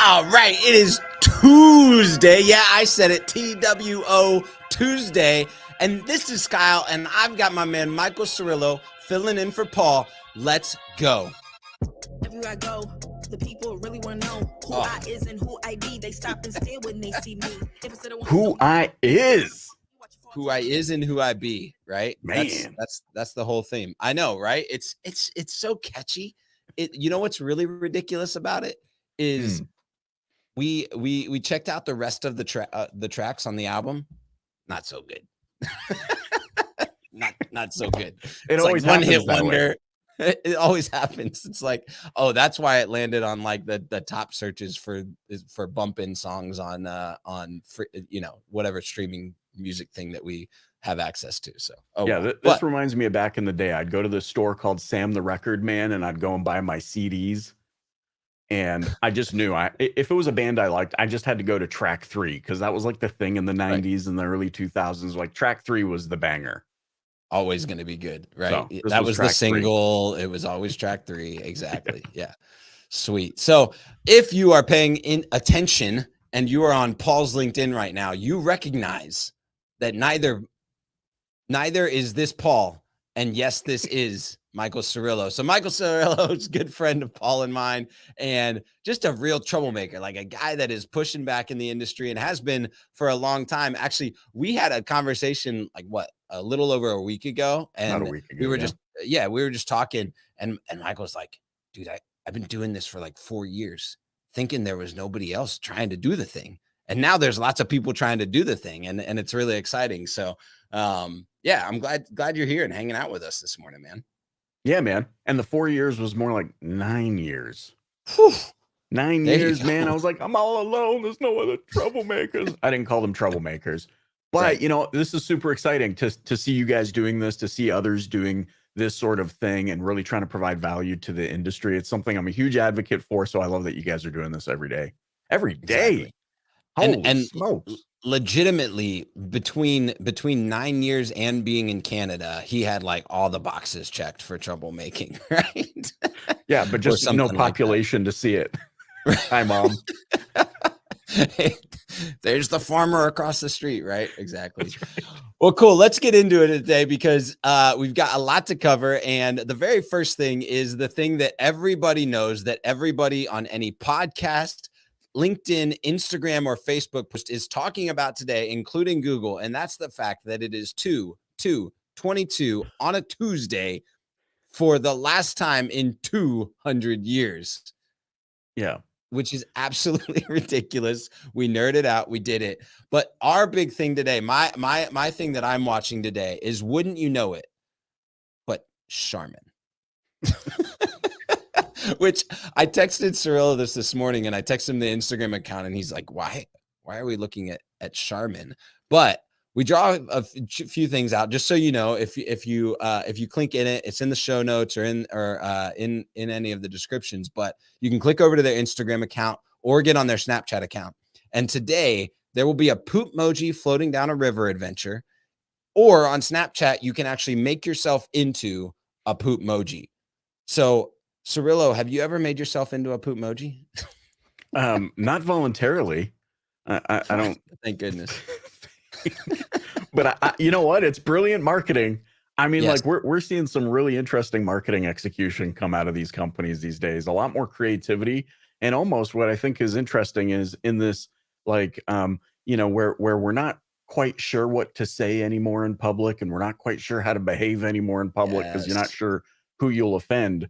All right, it is Tuesday. Yeah, I said it. TWO Tuesday. And this is Kyle, and I've got my man Michael Cirillo filling in for Paul. Let's go. Everywhere I go, the people really want to know who I is and who I be. They stop and stare when they see me. Who I is. Who I is and who I be, right? Man. That's the whole theme. I know, right? It's so catchy. You know what's really ridiculous about it is we checked out the rest of the tracks on the album. Not so good. not so good. It always like one happens hit that wonder. It always happens. It's like, oh, that's why it landed on like the top searches for Bumpin Songs on free, whatever streaming music thing that we have access to. So this reminds me of back in the day. I'd go to this store called Sam the Record Man, and I'd go and buy my CDs. And I just knew if it was a band I liked, I just had to go to track 3 because that was like the thing in the 90s and the early 2000s. Like track 3 was the banger. Always going to be good, right? So, that was the single. 3. It was always track 3. Exactly. Yeah. Sweet. So if you are paying attention and you are on Paul's LinkedIn right now, you recognize that neither is this Paul. And yes, this is Michael Cirillo. So Michael Cirillo is a good friend of Paul and mine, and just a real troublemaker, like a guy that is pushing back in the industry and has been for a long time. Actually, we had a conversation like a little over a week ago, and Not a week ago, we were just talking, and Michael's like, dude, I've been doing this for like 4 years, thinking there was nobody else trying to do the thing. And now there's lots of people trying to do the thing, and it's really exciting. So yeah, I'm glad you're here and hanging out with us this morning, man. Yeah, man. And the 4 years was more like 9 years. Whew. 9 years, man. I was like, I'm all alone. There's no other troublemakers. I didn't call them troublemakers. But, this is super exciting to see you guys doing this, to see others doing this sort of thing and really trying to provide value to the industry. It's something I'm a huge advocate for. So I love that you guys are doing this every day. Every day. Exactly. Holy smokes. Legitimately, between 9 years and being in Canada, he had like all the boxes checked for troublemaking, right? Yeah, but just no population to see it. Hi, Mom. There's the farmer across the street, right? Exactly. Well, cool. Let's get into it today because we've got a lot to cover. And the very first thing is the thing that everybody knows, that everybody on any podcast, LinkedIn, Instagram, or Facebook post is talking about today, including Google. And that's the fact that it is 2/2/22 on a Tuesday for the last time in 200 years. Yeah. Which is absolutely ridiculous. We nerded out. We did it. But our big thing today, my thing that I'm watching today is, wouldn't you know it, but Charmin. Which I texted Cirillo this morning, and I texted him the Instagram account, and he's like, why are we looking at Charmin? But we draw a few things out just so you know. If you click in it, it's in the show notes or in any of the descriptions. But you can click over to their Instagram account or get on their Snapchat account. And today there will be a poop emoji floating down a river adventure, or on Snapchat you can actually make yourself into a poop emoji. So Cirillo, have you ever made yourself into a poop emoji? Not voluntarily. I don't. Thank goodness. But you know what? It's brilliant marketing. I mean, Yes. like we're seeing some really interesting marketing execution come out of these companies these days. A lot more creativity, and almost what I think is interesting is in this, like, where we're not quite sure what to say anymore in public, and we're not quite sure how to behave anymore in public because you're not sure who you'll offend.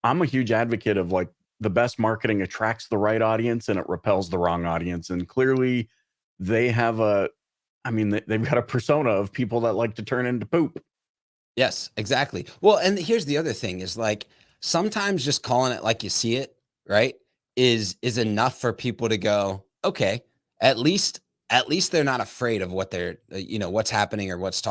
I'm a huge advocate of like the best marketing attracts the right audience and it repels the wrong audience. And clearly they have they've got a persona of people that like to turn into poop. Yes, exactly. Well, and here's the other thing is, like, sometimes just calling it like you see it, right, is enough for people to go, okay, at least they're not afraid of what they're, what's happening or what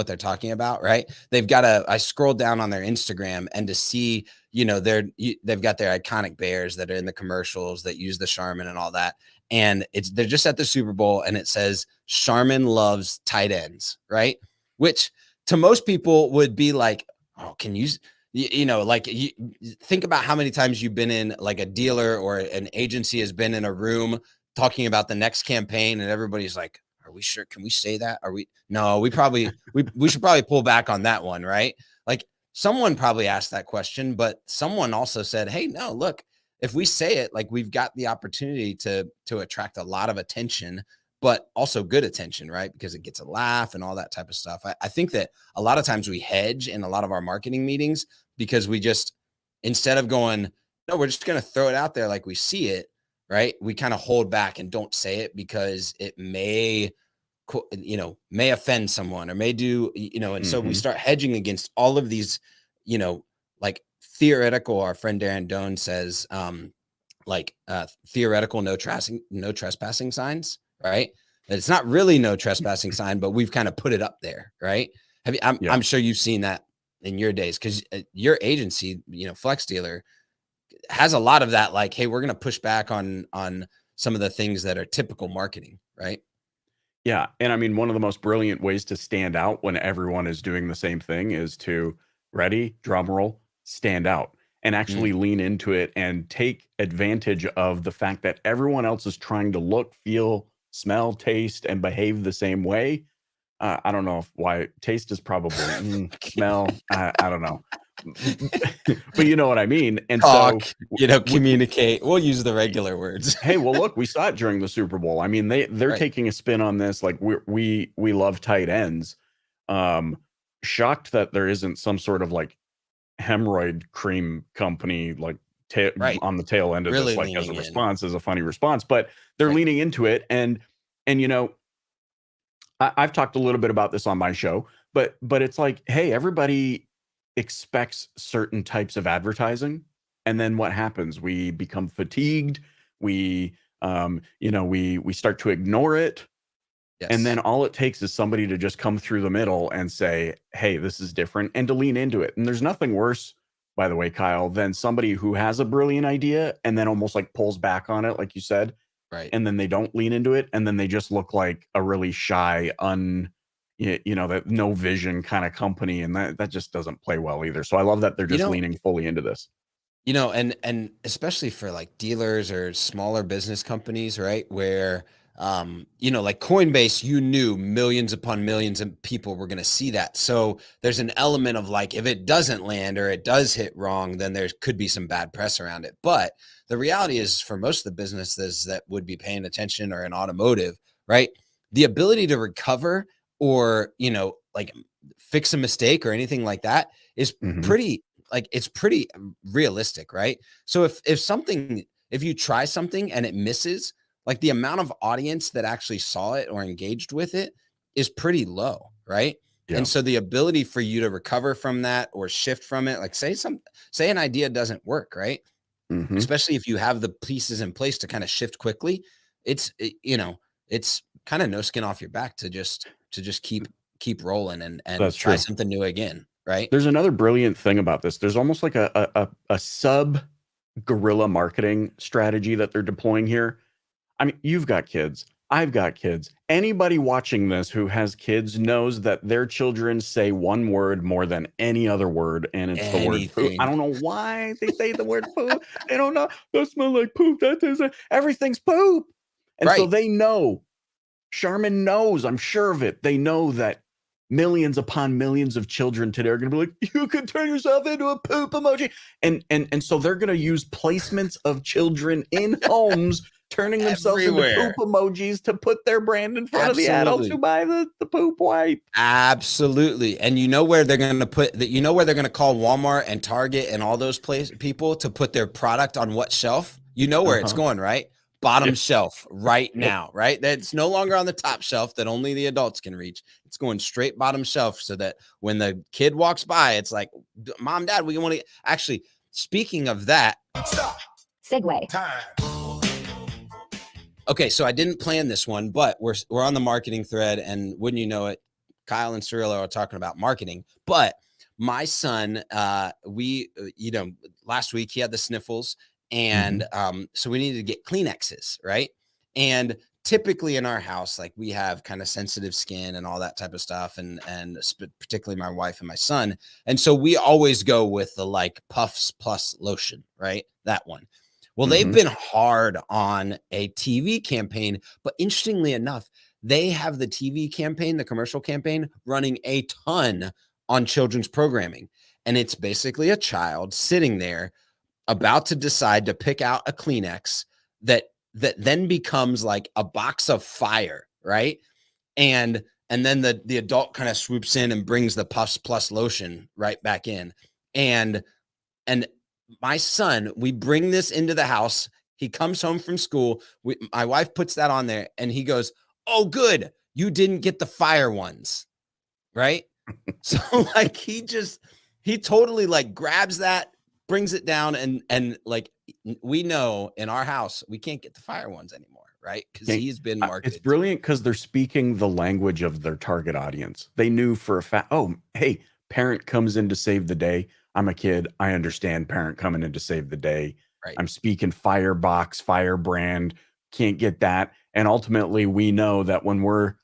they're talking about, right? I scrolled down on their Instagram, and to see, they've got their iconic bears that are in the commercials that use the Charmin and all that. And they're just at the Super Bowl, and it says Charmin loves tight ends, right? Which to most people would be like, oh, can you you know, like you think about how many times you've been in like a dealer or an agency has been in a room talking about the next campaign and everybody's like, are we sure? Can we say that? Are we? No, we should probably pull back on that one. Right. Like someone probably asked that question, but someone also said, hey, no, look, if we say it, like we've got the opportunity to attract a lot of attention, but also good attention, right? Because it gets a laugh and all that type of stuff. I think that a lot of times we hedge in a lot of our marketing meetings because we just, instead of going, no, we're just going to throw it out there like we see it, right? We kind of hold back and don't say it because it may, you know, may offend someone or may do, you know, and so we start hedging against all of these, you know, like theoretical, our friend Darren Doan says, theoretical no trespassing signs, right? It's not really no trespassing sign, but we've kind of put it up there, right? I'm sure you've seen that in your days because your agency, you know, FlexDealer has a lot of that. Like, hey, we're going to push back on some of the things that are typical marketing, right? Yeah. And I mean, one of the most brilliant ways to stand out when everyone is doing the same thing is to ready, drum roll, stand out and actually lean into it and take advantage of the fact that everyone else is trying to look, feel, smell, taste, and behave the same way. I don't know why taste is probably smell. I don't know. But you know what I mean. And talk, so, you know, communicate. We'll use the regular words. hey, well, look, we saw it during the Super Bowl. I mean, they're Right. taking a spin on this. Like we love tight ends. Shocked that there isn't some sort of like hemorrhoid cream company like Right. on the tail end of Really this, like as a leaning in. response, as a funny response. But they're leaning into it, and you know, I've talked a little bit about this on my show, but it's like, hey, everybody expects certain types of advertising, and then what happens? We become fatigued. We, you know, we start to ignore it, and then Yes. all it takes is somebody to just come through the middle and say, hey, this is different, and to lean into it. And there's nothing worse, by the way, Kyle, than somebody who has a brilliant idea and then almost like pulls back on it, like you said, Right. and then they don't lean into it, and then they just look like a really shy, you know, that no vision kind of company, and that just doesn't play well either. So I love that they're You just know, leaning fully into this. you know, and especially for like dealers or smaller business companies, right? Where you know, like Coinbase, you knew millions upon millions of people were going to see that. So there's an element of like, if it doesn't land or it does hit wrong, then there could be some bad press around it. But the reality is for most of the businesses that would be paying attention or in automotive, right? The ability to recover or, you know, like fix a mistake or anything like that is pretty, like it's pretty realistic, right? So if you try something and it misses, like the amount of audience that actually saw it or engaged with it is pretty low, right? Yeah. And so the ability for you to recover from that or shift from it, like say an idea doesn't work, right? Especially if you have the pieces in place to kind of shift quickly, you know, it's kind of no skin off your back to just keep rolling and That's try true. something new again, right? There's another brilliant thing about this. There's almost like a sub guerrilla marketing strategy that they're deploying here. I mean, you've got kids. I've got kids. Anybody watching this who has kids knows that their children say one word more than any other word, and it's the word poop. I Anything. don't know why they say the word poop. They don't know. That smell like poop. That is everything's poop. And so Right. they know. Charmin knows. I'm sure of it. They know that millions upon millions of children today are going to be like, you could turn yourself into a poop emoji. And so they're going to use placements of children in homes turning themselves into Everywhere. poop emojis to put their brand in front of the adults Absolutely. who buy the poop wipe. Absolutely. And you know where they're going to put that, you know where they're going to call Walmart and Target and all those people to put their product on what shelf? You know where it's going, right? Bottom shelf right now, right? That's no longer on the top shelf that only the adults can reach. It's going straight bottom shelf so that when the kid walks by, it's like, Mom, Dad, we want to actually, speaking of that. Stop. Segue. Time. Okay, so I didn't plan this one, but we're on the marketing thread, and wouldn't you know it, Kyle and Cirillo are talking about marketing. But my son, you know, last week he had the sniffles, and so we needed to get Kleenexes, right? And typically in our house, like we have kind of sensitive skin and all that type of stuff, and particularly my wife and my son, and so we always go with the like Puffs Plus lotion, right? That one. Well, they've been hard on a TV campaign, but interestingly enough, they have the TV campaign, the commercial campaign, running a ton on children's programming, and it's basically a child sitting there about to decide to pick out a Kleenex that then becomes like a box of fire, right? And then the adult kind of swoops in and brings the Puffs Plus lotion right back in. And my son, we bring this into the house. He comes home from school. My wife puts that on there and he goes, "Oh, good. You didn't get the fire ones." Right? So like he totally like grabs that, brings it down, and like we know in our house we can't get the fire ones anymore, right? Because he's been marketed. It's brilliant because they're speaking the language of their target audience. They knew for a fact, oh, hey, parent comes in to save the day. I'm a kid. I understand parent coming in to save the day. Right. I'm speaking firebox, firebrand, can't get that. And ultimately, we know that when we're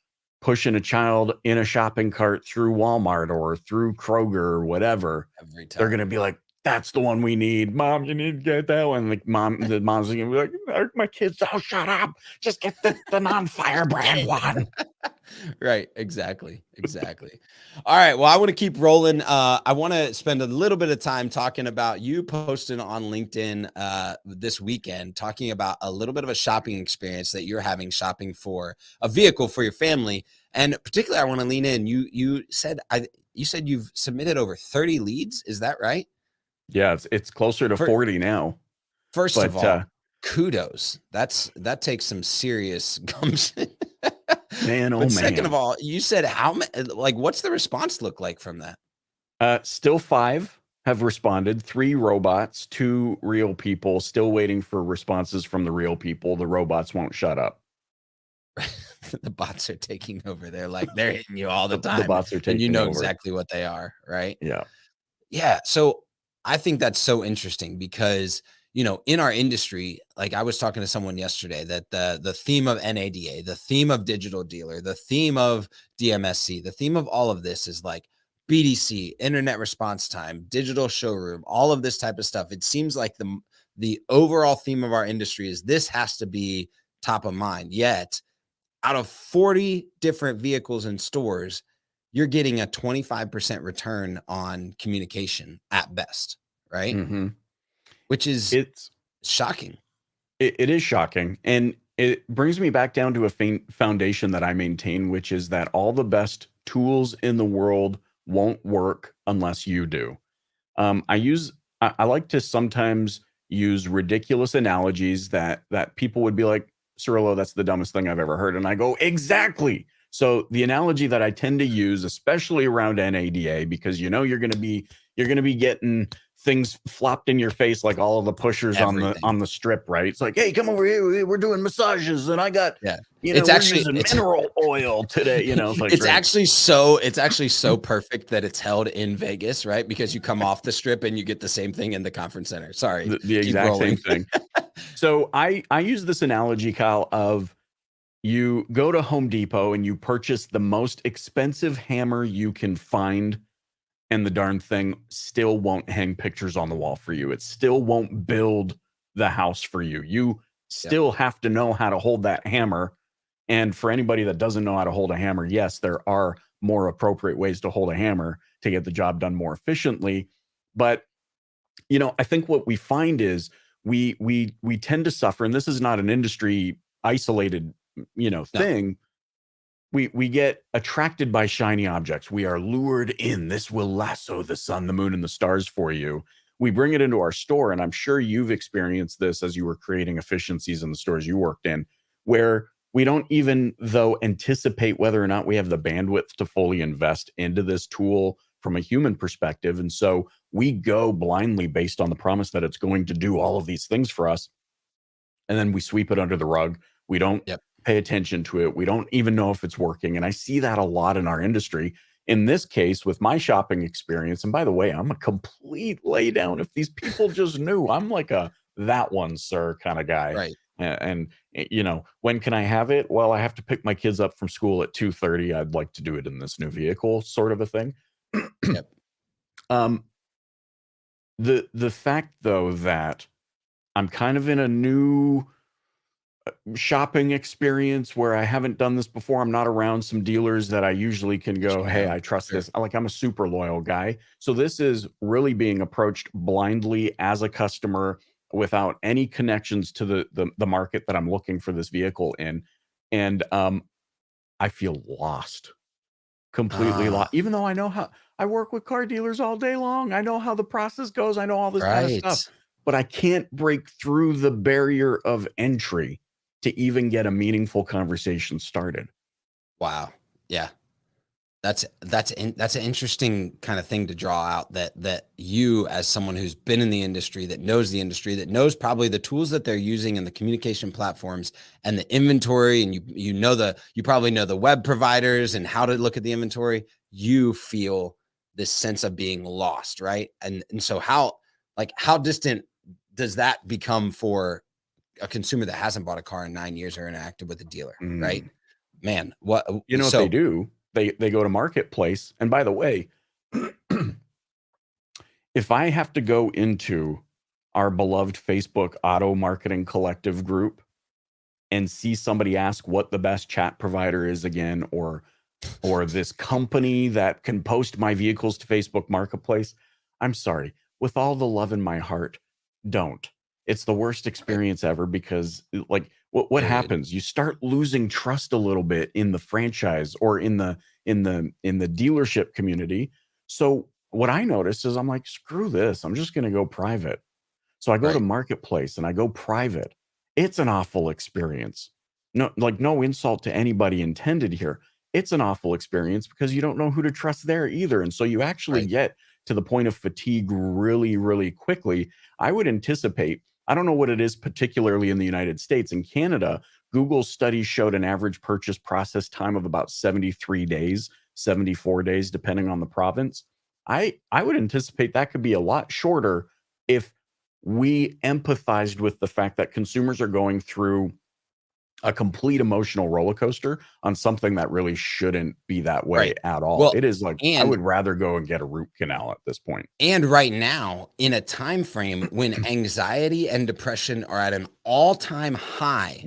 pushing a child in a shopping cart through Walmart or through Kroger or whatever, Every time they're going to be like, "That's the one we need. Mom, you need to get that one." Like the mom's going to be like, "My kids, oh, shut up. Just get the non-firebrand one." Right. Exactly. All right. Well, I want to keep rolling. I want to spend a little bit of time talking about you posting on LinkedIn this weekend, talking about a little bit of a shopping experience that you're having shopping for a vehicle for your family. And particularly, I want to lean in. You said you've submitted over 30 leads. Is that right? Yeah, it's closer to 40 now. First of all, kudos. That takes some serious gumption. Man, oh But man. Second of all, you said how many? Like, what's the response look like from that? Still 5 have responded. 3 robots, 2 real people. Still waiting for responses from the real people. The robots won't shut up. The bots are taking over. They're hitting you all the time. The bots are taking and you know over. exactly what they are, right? Yeah. So I think that's so interesting because in our industry, like I was talking to someone yesterday that the theme of NADA, the theme of digital dealer, the theme of DMSC, the theme of all of this is like BDC, internet response time, digital showroom, all of this type of stuff. It seems like the overall theme of our industry is this has to be top of mind. Yet out of 40 different vehicles in stores, you're getting a 25% return on communication at best, right? Mm-hmm. Which is It's shocking. It is shocking. And it brings me back down to a foundation that I maintain, which is that all the best tools in the world won't work unless you do. I like to sometimes use ridiculous analogies that people would be like, "Cirillo, that's the dumbest thing I've ever heard." And I go, exactly. So the analogy that I tend to use, especially around NADA, because you're going to be getting things flopped in your face like all of the pushers on the strip, right? It's like, "Hey, come over here. We're doing massages, and I got it's using mineral oil today." It's like it's actually so perfect that it's held in Vegas, right? Because you come off the strip and you get the same thing in the conference center. Sorry, the exact same thing. So I use this analogy, Kyle, of you go to Home Depot and you purchase the most expensive hammer you can find, and the darn thing still won't hang pictures on the wall for you. It still won't build the house for you. You still have to know how to hold that hammer. And for anybody that doesn't know how to hold a hammer, yes, there are more appropriate ways to hold a hammer to get the job done more efficiently. But, I think what we find is we tend to suffer, and this is not an industry isolated, thing. We get attracted by shiny objects. We are lured in. This will lasso the sun, the moon, and the stars for you. We bring it into our store, and I'm sure you've experienced this as you were creating efficiencies in the stores you worked in, where we don't even, though, anticipate whether or not we have the bandwidth to fully invest into this tool from a human perspective. And so we go blindly based on the promise that it's going to do all of these things for us. And then we sweep it under the rug. We don't pay attention to it. We don't even know if it's working. And I see that a lot in our industry. In this case, with my shopping experience, and by the way, I'm a complete laydown. If these people just knew, I'm like a "that one, sir" kind of guy. Right. And you know, when can I have it? Well, I have to pick my kids up from school at 2:30. I'd like to do it in this new vehicle, sort of a thing. Yep. The fact though that I'm kind of in a new shopping experience where I haven't done this before. I'm not around some dealers that I usually can go, hey, I trust this. Like, I'm a super loyal guy. So this is really being approached blindly as a customer without any connections to the market that I'm looking for this vehicle in. And I feel lost, completely lost, even though I know how I work with car dealers all day long. I know how the process goes. I know all this kind of stuff, but I can't break through the barrier of entry to even get a meaningful conversation started. Wow. Yeah. That's an interesting kind of thing to draw out, that you, as someone who's been in the industry, that knows probably the tools that they're using and the communication platforms and the inventory, and you probably know the web providers and how to look at the inventory. You feel this sense of being lost, right? And so how distant does that become for a consumer that hasn't bought a car in 9 years or interacted with a dealer, right? Man, what you know what they do? They go to Marketplace. And by the way, if I have to go into our beloved Facebook auto marketing collective group and see somebody ask what the best chat provider is again, or this company that can post my vehicles to Facebook Marketplace, I'm sorry, with all the love in my heart, don't. It's the worst experience ever, because like what happens? You start losing trust a little bit in the franchise or in the dealership community. So what I noticed is, I'm like, screw this. I'm just going to go private. So I go to Marketplace and I go private. It's an awful experience. No insult to anybody intended here. It's an awful experience because you don't know who to trust there either. And so you actually get to the point of fatigue really, really quickly. I would anticipate, I don't know what it is particularly in the United States. In Canada, Google's study showed an average purchase process time of about 73 days, 74 days, depending on the province. I would anticipate that could be a lot shorter if we empathized with the fact that consumers are going through a complete emotional roller coaster on something that really shouldn't be that way at all. Well, it is like, I would rather go and get a root canal at this point. And right now, in a time frame when anxiety and depression are at an all-time high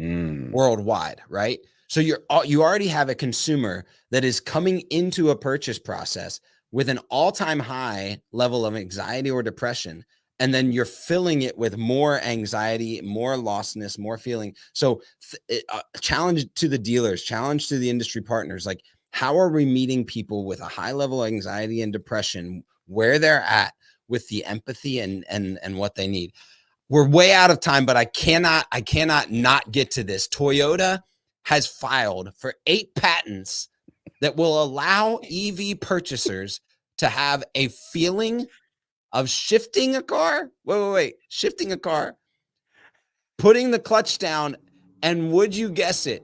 worldwide, right? So you already have a consumer that is coming into a purchase process with an all-time high level of anxiety or depression. And then you're filling it with more anxiety, more lostness, more feeling. So challenge to the dealers, challenge to the industry partners. Like, how are we meeting people with a high level of anxiety and depression where they're at with the empathy and what they need? We're way out of time, but I cannot not get to this. Toyota has filed for 8 patents that will allow EV purchasers to have a feeling of shifting a car. Shifting a car, putting the clutch down, and would you guess it,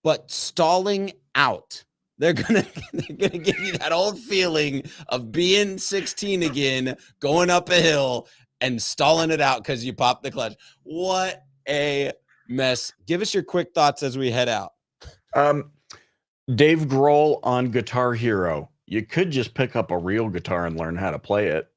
but stalling out. They're gonna give you that old feeling of being 16 again, going up a hill and stalling it out because you popped the clutch. What a mess. Give us your quick thoughts as we head out. Dave Grohl on Guitar Hero. You could just pick up a real guitar and learn how to play it.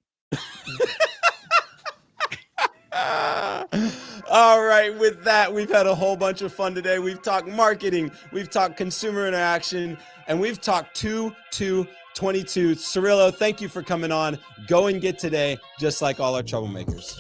All right, with that, we've had a whole bunch of fun today. We've talked marketing, we've talked consumer interaction, and we've talked 2222. Cirillo, thank you for coming on. Go and get today, just like all our troublemakers.